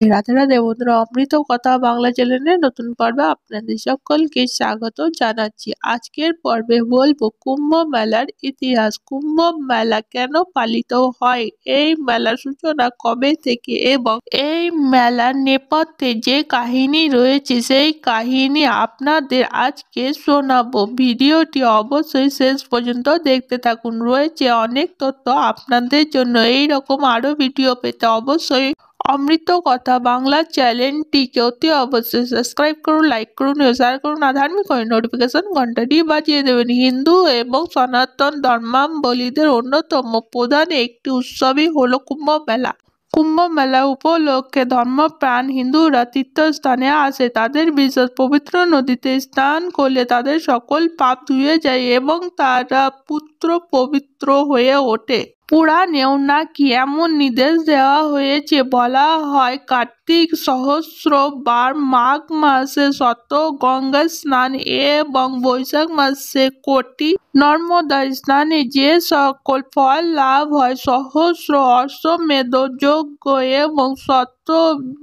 রাধে রাধে বন্ধুরা, অমৃত কথা বাংলা চ্যানেলের নতুন পর্বে আপনাদের সকলকে স্বাগত জানাচ্ছি। আজকের পর্বে বলবো কুম্ভ মেলার ইতিহাস। কুম্ভ মেলা কেন পালিত হয়, এই মেলার সূচনা কবে থেকে এবং এই মেলার নেপথ্যে যে কাহিনী রয়েছে সেই কাহিনী আপনাদের আজকে শোনাবো। ভিডিওটি অবশ্যই শেষ পর্যন্ত দেখতে থাকুন, রয়েছে অনেক তথ্য আপনাদের জন্য। এই রকম আরো ভিডিও পেতে অবশ্যই অমৃত কথা বাংলা চ্যানেলটিকে অতি অবশ্যই সাবস্ক্রাইব করুন, লাইক করুন, শেয়ার করুন আর ধার্মিক নোটিফিকেশন ঘন্টাটি বাজিয়ে দেবেন। হিন্দু এবং সনাতন ধর্মাবলম্বীদের অন্যতম প্রধান একটি উৎসবই হলো কুম্ভ মেলা। কুম্ভ মেলা উপলক্ষে ধর্মপ্রাণ হিন্দুরা তীর্থস্থানে আসে। তাদের বিশ্বাস, পবিত্র নদীতে স্নান করলে তাদের সকল পাপ ধুয়ে যায় এবং তারা পুত্র পবিত্র হয়ে ওঠে। পুরাণেও নাকি এমন নির্দেশ দেওয়া হয়েছে। বলা হয় কার্তিক সহস্রবার, মাঘ মাসে শত গঙ্গা স্নান এবং বৈশাখ মাসে কোটি নর্মদা স্নানে যে সকল ফল লাভ হয়, সহস্র অশ্বমেধ যজ্ঞ এবং শত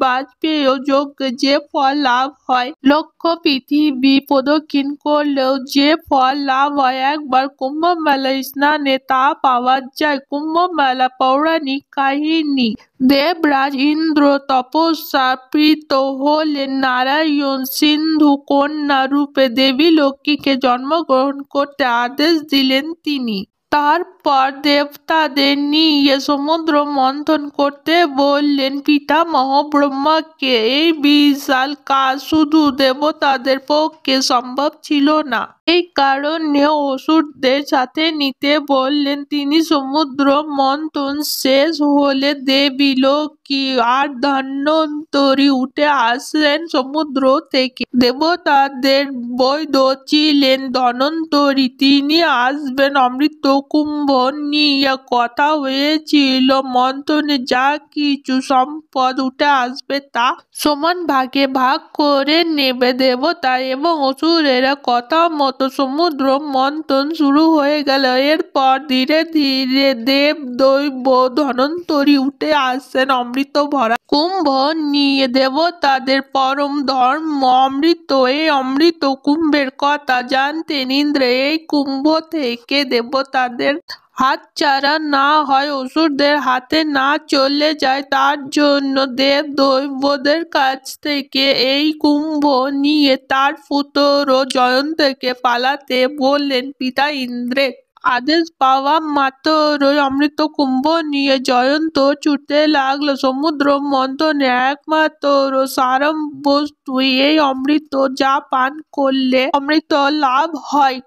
বাজপেয় যজ্ঞে যে ফল লাভ হয়, লক্ষ পৃথিবী প্রদক্ষিণ করলেও যে ফল লাভ হয়, একবার কুম্ভ মেলায় স্নানে তা পাওয়া যায়। কুম্ভ মেলা পৌরাণিক কাহিনী। দেবরাজ ইন্দ্র তপস্যাপ্রীত হলে নারায়ণ সিন্ধু কন্যা রূপে দেবী লক্ষ্মীকে জন্মগ্রহণ করতে আদেশ দিলেন। তিনি তারপর দেবতাদের নিয়ে সমুদ্র মন্থন করতে বললেন পিতামহ ব্রহ্মাকে। এই বিশাল কাজ শুধু দেবতাদের পক্ষে সম্ভব ছিল না, এই কারণে অসুরদের সাথে নিতে বললেন। তিনি সমুদ্র মন্থন শেষ হলে দেবী লক্ষ্মী আর ধন্বন্তরী উঠে আসলেন সমুদ্র থেকে। দেবতাদের বৈদ্য ছিলেন ধন্বন্তরী, তিনি আসবেন অমৃত কুম্ভ নিয়ে। কথা হয়েছিল মন্থনে যা কিছু সম্পদ উঠে আসবে তা সমান ভাগে ভাগ করে নেবে। দেবতা এবং অসুরেরা কথা মতো সমুদ্র মন্থন শুরু হয়ে গেল। এরপর ধীরে ধীরে দেব দৈব ধন্বন্তরী উঠে আসেন অমৃত ভরা কুম্ভ নিয়ে। দেবতাদের পরম ধর্ম অমৃত। এই অমৃত কুম্ভের কথা জানতেন ইন্দ্র। এই কুম্ভ থেকে দেবতাদের হাতছাড়া না হয়, অসুরদের হাতে না চলে যায়, তার জন্য দেব দৈবদের কাছ থেকে এই কুম্ভ নিয়ে তার পুত্র জয়ন্তকে পালাতে বললেন পিতা ইন্দ্রের। আদেশ পাওয়া মাত্রই অমৃত কুম্ভ নিয়ে জয়ন্ত ছুটতে লাগলো সমুদ্র মন্থনে। একমাত্র সারম বস্তু এই অমৃত, যা পান করলে অমৃত লাভ হয়।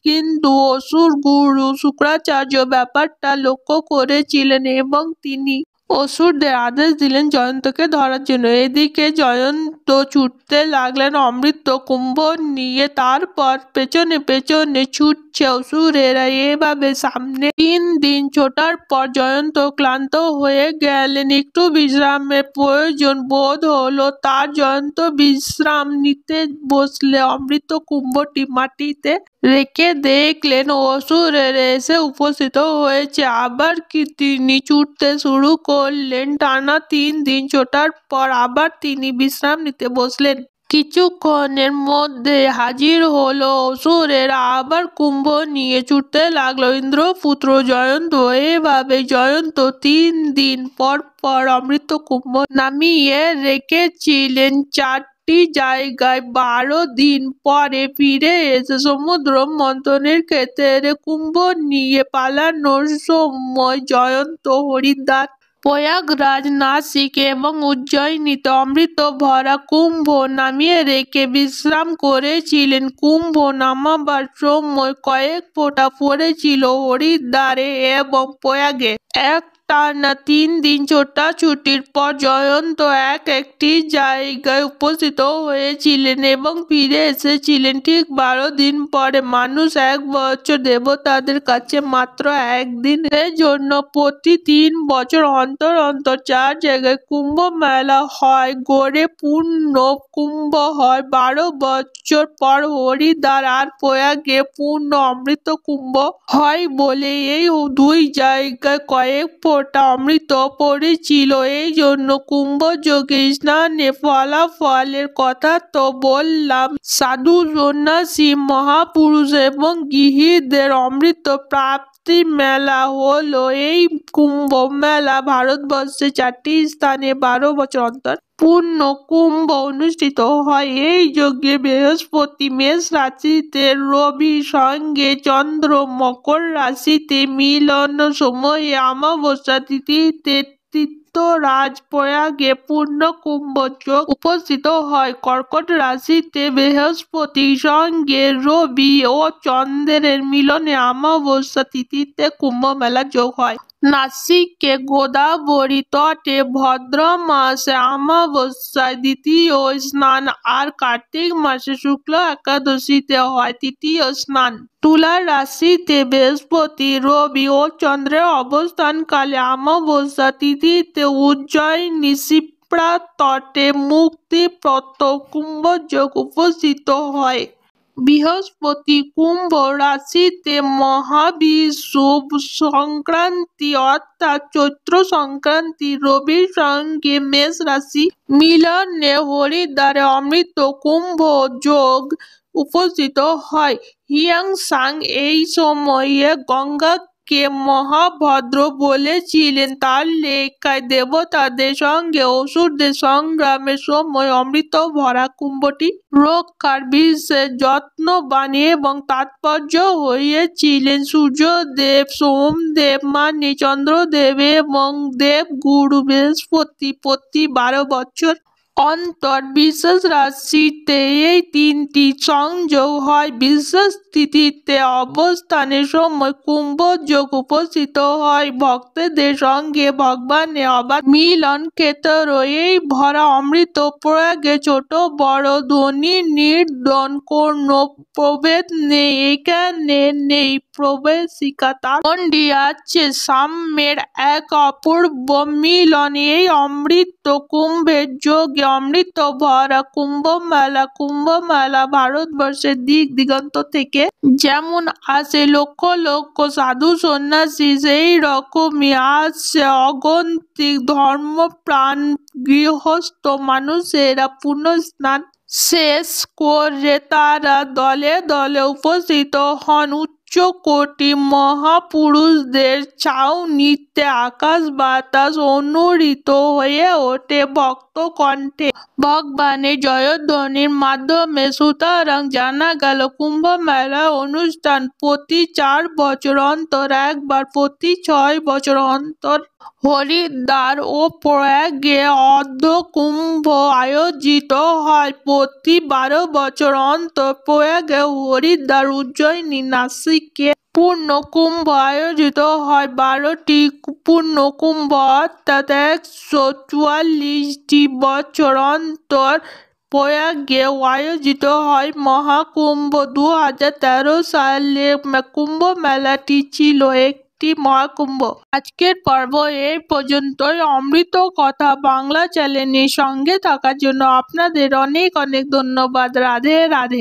কিন্তু অসুর গুরু শুক্রাচার্য ব্যাপারটা লক্ষ্য করেছিলেন এবং তিনি অসুরদের আদেশ দিলেন জয়ন্তকে ধরার জন্য। এদিকে জয়ন্ত ছুটতে লাগলেন অমৃত কুম্ভ নিয়ে, তারপর পেছনে পেছনে ছুটছে অসুরেরা। এভাবে সামনে 3 দিন ছোটার পর জয়ন্ত ক্লান্ত হয়ে গেলেন। একটু বিশ্রামের প্রয়োজন বোধ হলো তার। জয়ন্ত বিশ্রাম নিতে বসলে অমৃত কুম্ভটি মাটিতে রেখে দেখলেন অসুরেরা এসে উপস্থিত হয়েছে। আবার কি তিনি ছুটতে শুরু করলেন। টানা 3 দিন ছোটার পর আবার তিনি বিশ্রাম নিতে বসলেন। কিছুক্ষণের মধ্যে হাজির হলো অসুরেরা, আবার কুম্ভ নিয়ে ছুটতে লাগলো ইন্দ্রপুত্র জয়ন্ত। এভাবে জয়ন্ত 3 দিন পর পর অমৃত কুম্ভ নামিয়ে রেখেছিলেন 4টি জায়গায়। 12 দিন পরে ফিরে এসে সমুদ্র মন্থনের ক্ষেত্রে কুম্ভ নিয়ে পালানোর সময় জয়ন্ত হরিদ্বার, প্রয়াগরাজ, নাসিক এবং উজ্জয়িনীতে অমৃত ভরা কুম্ভ নামিয়ে রেখে বিশ্রাম করেছিলেন। কুম্ভ নামাবার সময় কয়েক ফোঁটা পড়েছিল হরিদ্বারে এবং প্রয়াগে। একটানা 3 দিন ছোটাছুটির পর জয়ন্ত একটি জায়গায় উপস্থিত হয়েছিলেন এবং ফিরে এসেছিলেন ঠিক 12 দিন পরে। মানুষ 1 বছর, দেবতাদের কাছে মাত্র 1 দিনের জন্য। প্রতি 3 বছর অন্তর অন্তর 4 জায়গায় কুম্ভ মেলা হয়। গড়ে পূর্ণ কুম্ভ হয় 12 বছর পর। হরিদ্বার আর প্রয়াগে পূর্ণ অমৃত কুম্ভ হয় বলে এই 2 জায়গায় কয়েক ফোঁটা অমৃত পড়েছিল। এই জন্য কুম্ভযোগে স্নানের ফলাফলের কথা তো বললাম। সাধু সন্ন্যাসী মহাপুরুষ এবং গৃহীদের অমৃত প্রাপ্তি মেলা হলো এই কুম্ভ মেলা। ভারতবর্ষে 4টি স্থানে 12 বছর অন্তর পূর্ণ কুম্ভ অনুষ্ঠিত হয়। এই যজ্ঞে বৃহস্পতি মেষ রাশিতে, রবির সঙ্গে চন্দ্র মকর রাশিতে মিলন সময়ে অমাবস্যা তিথিতে তীর্থরাজ প্রয়াগে পূর্ণ কুম্ভ যোগ উপস্থিত হয়। কর্কট রাশিতে বৃহস্পতির সঙ্গে রবি ও চন্দ্রের মিলনে অমাবস্যা তিথিতে কুম্ভ মেলা যোগ হয়। নাসিকে গোদাবরী তটে ভদ্র মাসে অমাবস্যায় দ্বিতীয় স্নান আর কার্তিক মাসে শুক্ল একাদশীতে হয় তৃতীয় স্নান। তুলা রাশিতে বৃহস্পতি, রবি ও চন্দ্রের অবস্থানকালে অমাবস্যা তিথিতে উজ্জয়িনী শিপ্রা তটে মুক্তিপ্রদ কুম্ভ যোগ উপস্থিত হয়। বৃহস্পতি কুম্ভ রাশিতে মহাবিষুব সংক্রান্তি অর্থাৎ চৈত্র সংক্রান্তি, রবির সঙ্গে মেষ রাশি মিলনে হরিদ্বারে অমৃত কুম্ভ যোগ উপস্থিত হয়। হিয়াংসাং এই সময়ে গঙ্গাকে মহাভদ্র বলেছিলেন। তার লেখায় দেবতাদের সঙ্গে অসুরদের সংগ্রামের সময় অমৃত ভরা কুম্ভটি রক্ষার বিশেষ যত্নবান এবং তাৎপর্য হয়েছিলেন সূর্যদেব, সোমদেব মানে চন্দ্রদেব এবং দেবগুরু বৃহস্পতি প্রতি 12 বছর অন্তর বিশেষ রাশিতে এই 3টি সংযোগ হয়। বিশেষ তিথিতে অবস্থানের সময় কুম্ভ যোগ উপস্থিত হয়। ভক্তদের সঙ্গে ভগবানের অবাধ মিলন ক্ষেত্র। এই ভরা অমৃত প্রয়াগে ছোট বড় ধনী নির্ধন কোনো প্রভেদ নেই। এখানে নেই প্রবেশিকা, তার গণ্ডি আছে সাম্যের এক অপূর্ব মিলন। এই অমৃত কুম্ভের যোগে অমৃত ভরা কুম্ভ মেলা ভারতবর্ষের দিক দিগন্ত থেকে যেমন আসে লক্ষ লক্ষ সাধু সন্ন্যাসী, সেই রকমই আসে অগণিত ধর্মপ্রাণ গৃহস্থ মানুষেরা। পুণ্য স্নান শেষ করে তারা দলে দলে উপস্থিত হন উচ্চকোটি মহাপুরুষদের ছাউনিতে। আকাশ বাতাস অনুরিত হয়ে ওঠে ভক্ত কণ্ঠে ভগবানের জয়ধ্বনির মাধ্যমে। সুতরাং জানা গেল কুম্ভ মেলার অনুষ্ঠান প্রতি 4 বছর অন্তর একবার, প্রতি 6 বছর অন্তর হরিদ্বার ও প্রয়াগে অর্ধ কুম্ভ আয়োজিত হয়। প্রতি 12 বছর অন্তর প্রয়াগে, হরিদ্বার, উজ্জয়িনী, নাসিকে পূর্ণ কুম্ভ আয়োজিত হয়। 12টি পূর্ণ কুম্ভ অর্থাৎ 144টি বছর অন্তর প্রয়াগে আয়োজিত হয় মহাকুম্ভ। 2013 সালে কুম্ভ মেলাটি ছিল একটি মহাকুম্ভ। আজকের পর্ব এই পর্যন্তই। অমৃত কথা বাংলা চ্যানেলের সঙ্গে থাকার জন্য আপনাদের অনেক অনেক ধন্যবাদ। রাধে রাধে।